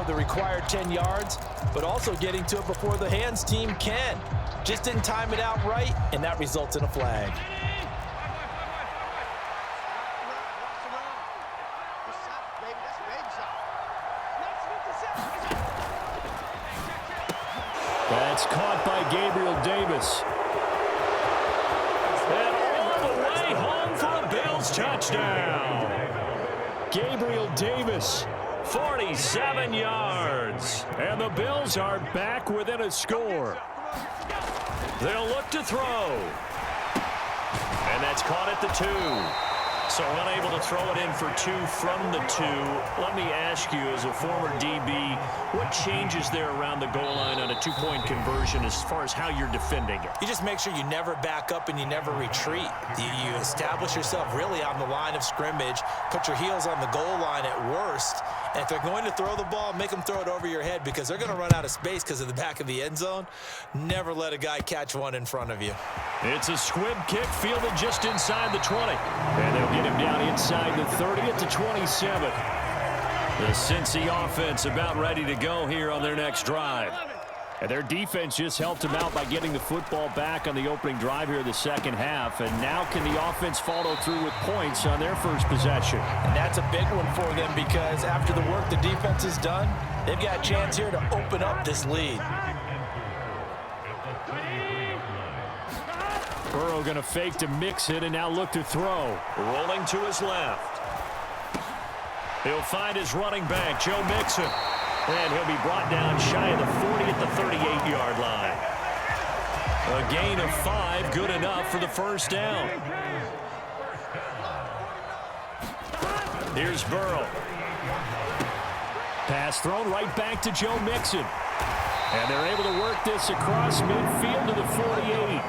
the required 10 yards, but also getting to it before the hands team can. Just didn't time it out right, and that results in a flag. That's caught by Gabriel Davis. And all the way home for a Bills touchdown. Gabriel Davis, 47 yards. And the Bills are back within a score. They'll look to throw. And that's caught at the 2. So unable to throw it in for 2 from the 2. Let me ask you, as a former DB, what changes there around the goal line on a 2-point conversion as far as how you're defending it? You just make sure you never back up and you never retreat. You establish yourself really on the line of scrimmage, put your heels on the goal line at worst, and if they're going to throw the ball, make them throw it over your head because they're going to run out of space because of the back of the end zone. Never let a guy catch one in front of you. It's a squib kick fielded just inside the 20. And they'll get him down inside the 30 at the 27. The Cincy offense about ready to go here on their next drive. And their defense just helped them out by getting the football back on the opening drive here in the second half. And now can the offense follow through with points on their first possession? And that's a big one for them because after the work the defense has done, they've got a chance here to open up this lead. Burrow going to fake to mix it and now look to throw. Rolling to his left. He'll find his running back, Joe Mixon. And he'll be brought down shy of the 40 at the 38-yard line. A gain of 5, good enough for the first down. Here's Burrow. Pass thrown right back to Joe Mixon. And they're able to work this across midfield to the 48.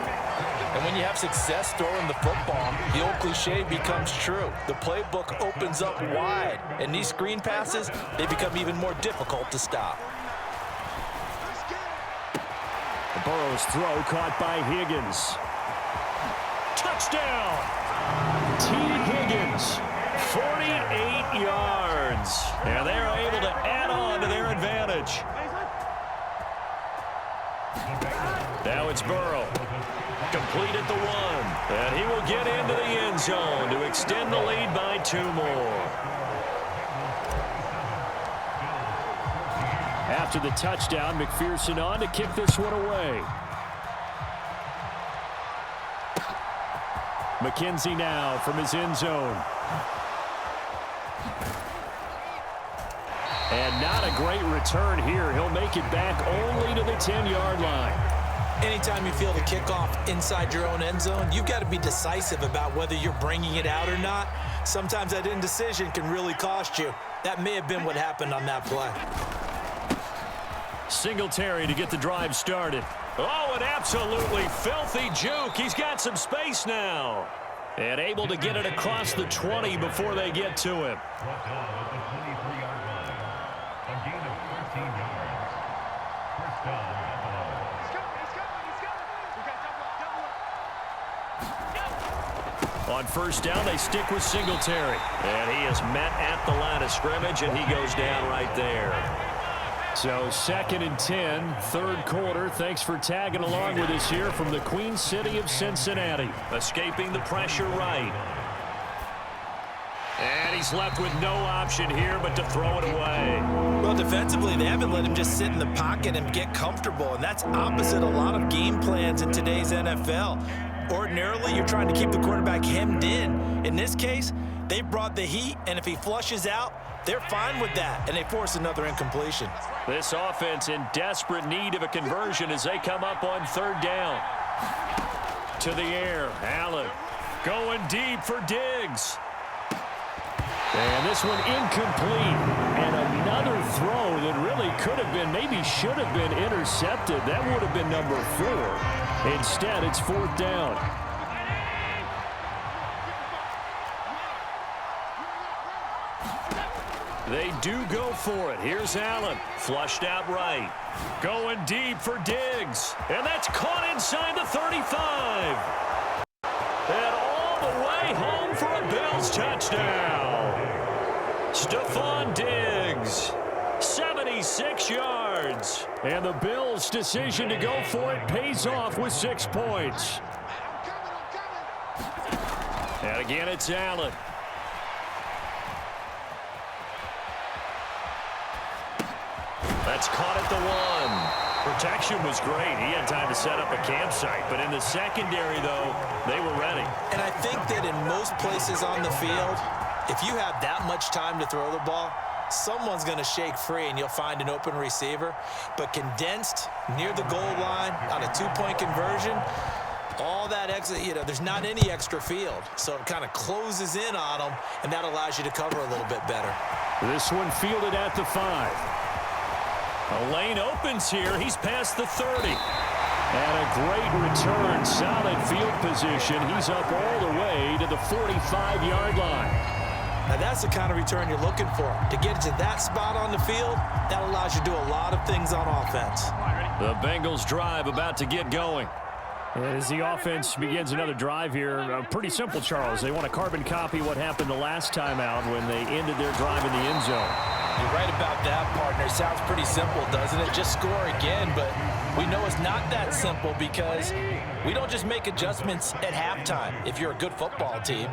And when you have success throwing the football, the old cliche becomes true. The playbook opens up wide, and these screen passes, they become even more difficult to stop. Burrow's throw caught by Higgins. Touchdown! T. Higgins, 48 yards. And they're able to add on to their advantage. Now it's Burrow. Complete at the 1. And he will get into the end zone to extend the lead by 2 more. After the touchdown, McPherson on to kick this one away. McKenzie now from his end zone. And not a great return here. He'll make it back only to the 10-yard line. Anytime you feel the kickoff inside your own end zone, you've got to be decisive about whether you're bringing it out or not. Sometimes that indecision can really cost you. That may have been what happened on that play. Singletary to get the drive started. Oh, an absolutely filthy juke. He's got some space now. And able to get it across the 20 before they get to him. On first down, they stick with Singletary. And he is met at the line of scrimmage, and he goes down right there. So 2nd and 10, third quarter. Thanks for tagging along with us here from the Queen City of Cincinnati. Escaping the pressure right. And he's left with no option here but to throw it away. Well, defensively, they haven't let him just sit in the pocket and get comfortable, and that's opposite a lot of game plans in today's NFL. Ordinarily, you're trying to keep the quarterback hemmed in. In this case, they brought the heat, and if he flushes out, they're fine with that, and they force another incompletion. This offense in desperate need of a conversion as they come up on third down. To the air, Allen going deep for Diggs. And this one incomplete. And another throw that really could have been, maybe should have been intercepted. That would have been number 4. Instead, it's 4th down. They do go for it. Here's Allen. Flushed out right. Going deep for Diggs. And that's caught inside the 35. And all the way home for a Bills touchdown. Stephon Diggs. 70 26 yards. And the Bills' decision to go for it pays off with 6 points. And again, it's Allen. That's caught at the 1. Protection was great. He had time to set up a campsite. But in the secondary, though, they were ready. And I think that in most places on the field, if you have that much time to throw the ball, someone's going to shake free and you'll find an open receiver. But condensed near the goal line on a 2-point conversion, all that extra, there's not any extra field. So it kind of closes in on them, and that allows you to cover a little bit better. This one fielded at the 5. A lane opens here. He's past the 30. And a great return. Solid field position. He's up all the way to the 45-yard line. Now that's the kind of return you're looking for. To get to that spot on the field, that allows you to do a lot of things on offense. The Bengals drive about to get going. As the offense begins another drive here, pretty simple, Charles. They want to carbon copy what happened the last time out when they ended their drive in the end zone. You're right about that, partner. Sounds pretty simple, doesn't it? Just score again, but we know it's not that simple because we don't just make adjustments at halftime. If you're a good football team,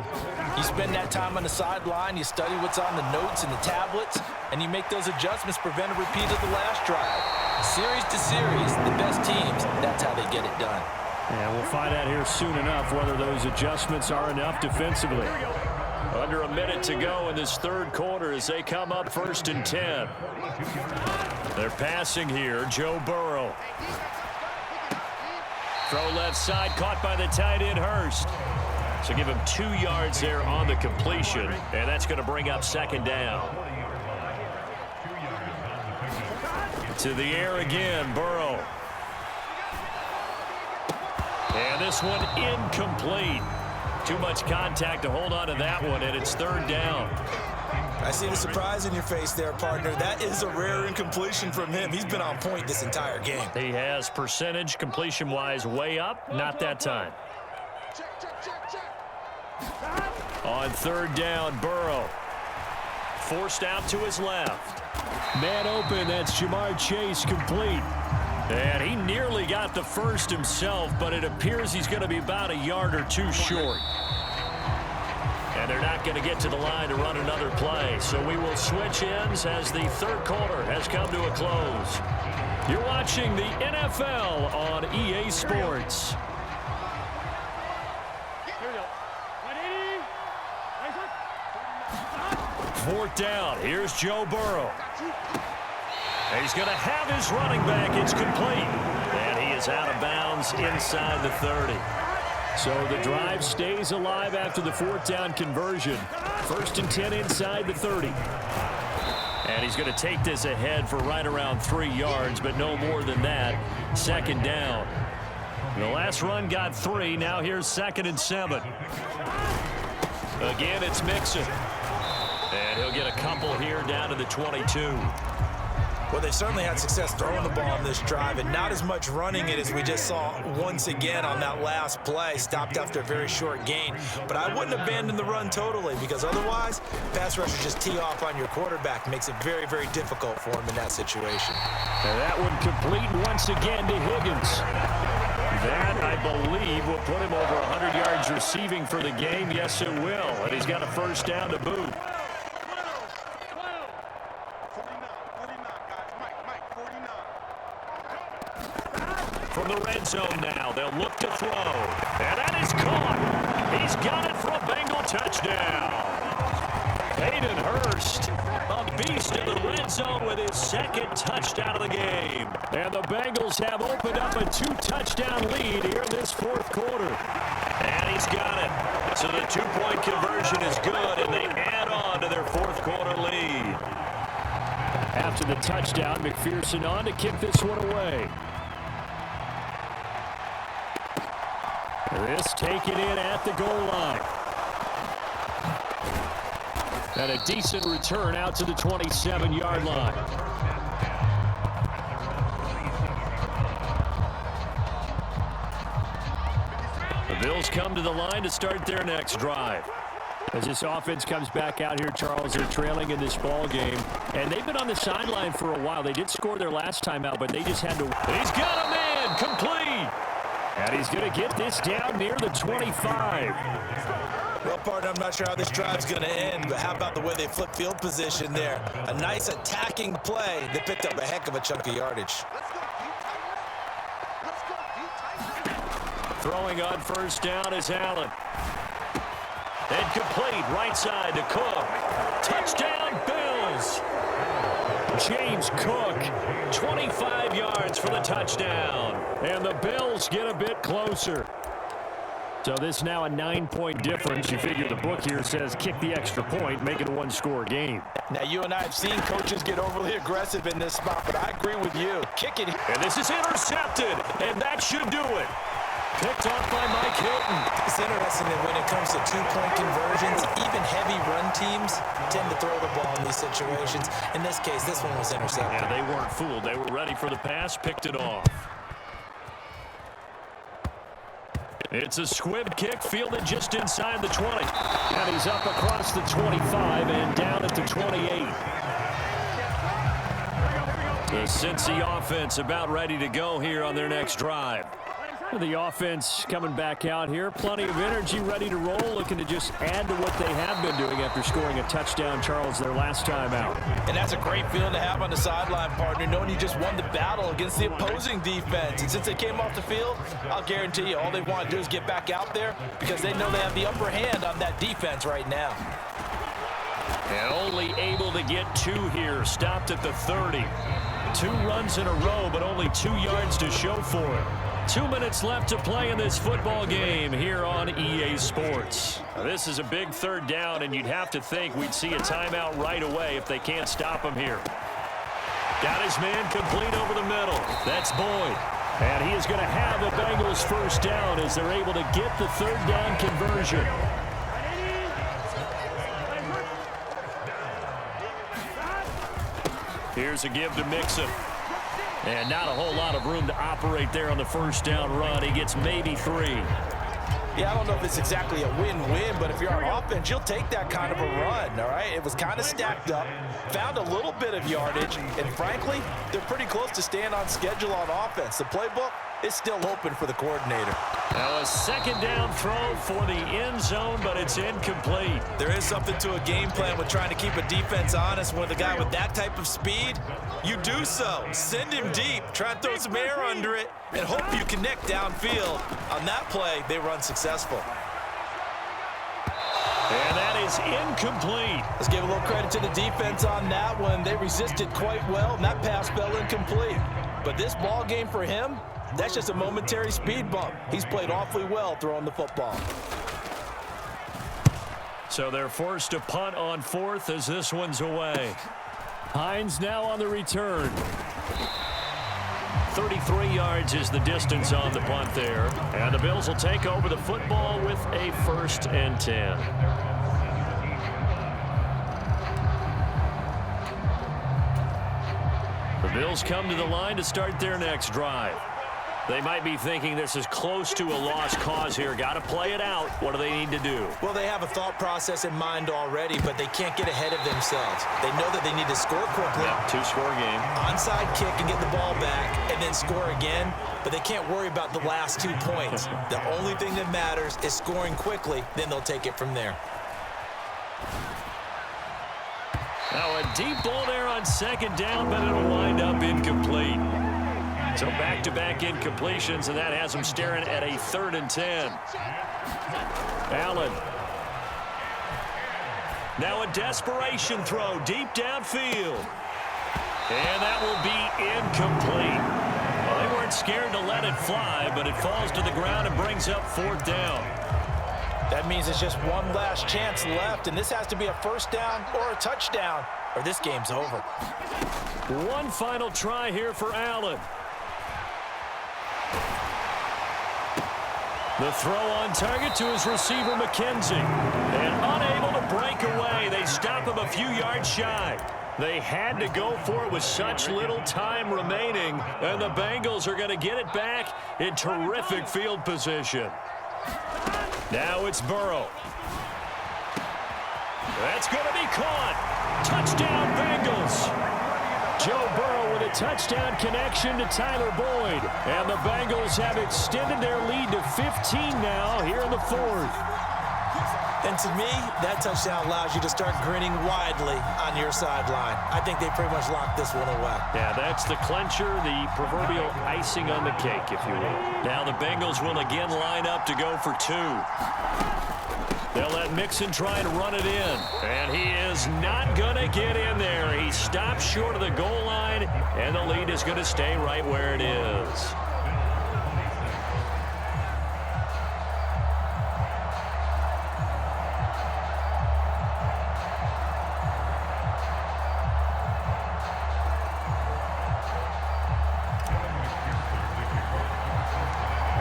you spend that time on the sideline, you study what's on the notes and the tablets, and you make those adjustments, prevent a repeat of the last drive. Series to series, the best teams, that's how they get it done. And we'll find out here soon enough whether those adjustments are enough defensively. Under a minute to go in this third quarter as they come up 1st and 10. They're passing here. Joe Burrow. Throw left side, caught by the tight end Hurst. So give him 2 yards there on the completion, and that's going to bring up 2nd down. To the air again, Burrow. And this one incomplete. Too much contact to hold on to that one, and it's 3rd down. I see the surprise in your face there, partner. That is a rare incompletion from him. He's been on point this entire game. He has percentage completion-wise way up. Not that time. On 3rd down, Burrow. Forced out to his left. Man open, that's Jamar Chase complete. And he nearly got the first himself, but it appears he's going to be about a yard or 2 short. And they're not going to get to the line to run another play. So we will switch ends as the third quarter has come to a close. You're watching the NFL on EA Sports. Fourth down. Here's Joe Burrow. He's going to have his running back. It's complete. And he is out of bounds inside the 30. So the drive stays alive after the 4th down conversion. 1st and 10 inside the 30. And he's going to take this ahead for right around 3 yards, but no more than that. 2nd down. The last run got 3. Now here's 2nd and 7. Again, it's Mixon. And he'll get a couple here down to the 22. Well, they certainly had success throwing the ball in this drive, and not as much running it as we just saw once again on that last play. Stopped after a very short gain. But I wouldn't abandon the run totally, because otherwise, pass rushers just tee off on your quarterback. Makes it very, very difficult for him in that situation. And that one complete once again to Higgins. That, I believe, will put him over 100 yards receiving for the game. Yes, it will. And he's got a 1st down to boot. From the red zone now, they'll look to throw. And that is caught. He's got it for a Bengal touchdown. Hayden Hurst, a beast in the red zone with his 2nd touchdown of the game. And the Bengals have opened up a 2-touchdown lead here in this 4th quarter. And he's got it. So the 2-point conversion is good, and they add on to their 4th quarter lead. After the touchdown, McPherson on to kick this one away. This taken in at the goal line. And a decent return out to the 27-yard line. The Bills come to the line to start their next drive. As this offense comes back out here, Charles, they're trailing in this ball game. And they've been on the sideline for a while. They did score their last time out, but they just had to. He's got a man complete. And he's going to get this down near the 25. Well, partner, I'm not sure how this drive's going to end, but how about the way they flip field position there? A nice attacking play. They picked up a heck of a chunk of yardage. Throwing on first down is Allen. And complete right side to Cook. Touchdown, Bills. James Cook, 25 yards for the touchdown. And the Bills get a bit closer. So this now a 9-point difference. You figure the book here says kick the extra point, make it a one-score game. Now, you and I have seen coaches get overly aggressive in this spot, but I agree with you. Kick it. And this is intercepted, and that should do it. Picked off by Mike Hilton. It's interesting that when it comes to two-point conversions, even heavy run teams tend to throw the ball in these situations. In this case, this one was intercepted. Yeah, they weren't fooled. They were ready for the pass, picked it off. It's a squib kick, fielded just inside the 20. And he's up across the 25 and down at the 28. The Cincy offense about ready to go here on their next drive. The offense coming back out here. Plenty of energy, ready to roll, looking to just add to what they have been doing after scoring a touchdown, Charles, their last time out. And that's a great feeling to have on the sideline, partner, knowing you just won the battle against the opposing defense. And since they came off the field, I'll guarantee you all they want to do is get back out there because they know they have the upper hand on that defense right now. And only able to get 2 here, stopped at the 30. 2 runs in a row, but only 2 yards to show for it. 2 minutes left to play in this football game here on EA Sports. Now, this is a big third down, and you'd have to think we'd see a timeout right away if they can't stop him here. Got his man complete over the middle. That's Boyd. And he is going to have the Bengals first down as they're able to get the third down conversion. Here's a give to Mixon. And not a whole lot of room to operate there on the first down run. He gets maybe 3. Yeah, I don't know if it's exactly a win-win, but if you're on offense, you'll take that kind of a run, all right? It was kind of stacked up, found a little bit of yardage, and frankly, they're pretty close to staying on schedule on offense. The playbook is still open for the coordinator. Now a second down throw for the end zone, but it's incomplete. There is something to a game plan with trying to keep a defense honest. With a guy with that type of speed, you do so. Send him deep, try and throw some air under it, and hope you connect downfield. On that play, they run successful. And that is incomplete. Let's give a little credit to the defense on that one. They resisted quite well, and that pass fell incomplete. But this ball game for him, that's just a momentary speed bump. He's played awfully well throwing the football. So they're forced to punt on 4th as this one's away. Hines now on the return. 33 yards is the distance on the punt there. And the Bills will take over the football with a 1st and 10. The Bills come to the line to start their next drive. They might be thinking this is close to a lost cause here. Got to play it out. What do they need to do? Well, they have a thought process in mind already, but they can't get ahead of themselves. They know that they need to score quickly. Yeah, 2-score game. Onside kick and get the ball back and then score again, but they can't worry about the last 2 points. The only thing that matters is scoring quickly, then they'll take it from there. Now a deep ball there on second down, but it'll wind up incomplete. So back-to-back incompletions, and that has them staring at a 3rd and 10. Allen. Now a desperation throw deep downfield. And that will be incomplete. Well, they weren't scared to let it fly, but it falls to the ground and brings up 4th down. That means it's just one last chance left, and this has to be a first down or a touchdown, or this game's over. One final try here for Allen. The throw on target to his receiver, McKenzie. And unable to break away. They stop him a few yards shy. They had to go for it with such little time remaining. And the Bengals are going to get it back in terrific field position. Now it's Burrow. That's going to be caught. Touchdown, Bengals. Joe Burrow with a touchdown connection to Tyler Boyd. And the Bengals have extended their lead to 15 now here in the fourth. And to me, that touchdown allows you to start grinning widely on your sideline. I think they pretty much locked this one away. Yeah, that's the clincher, the proverbial icing on the cake, if you will. Now the Bengals will again line up to go for two. They'll let Mixon try and run it in. And he is not going to get in there. He stops short of the goal line, and the lead is going to stay right where it is.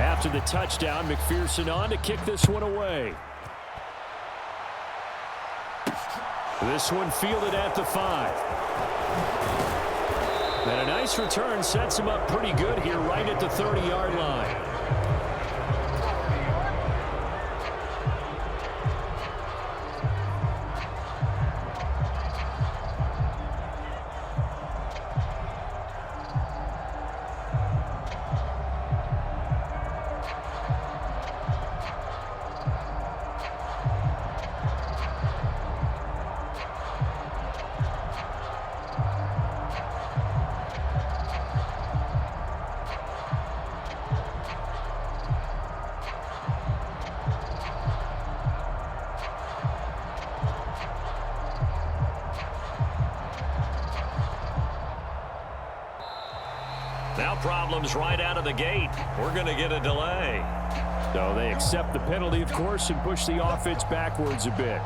After the touchdown, McPherson on to kick this one away. This one fielded at the 5. And a nice return sets him up pretty good here right at the 30-yard line. Now problems right out of the gate. We're going to get a delay. So they accept the penalty, of course, and push the offense backwards a bit.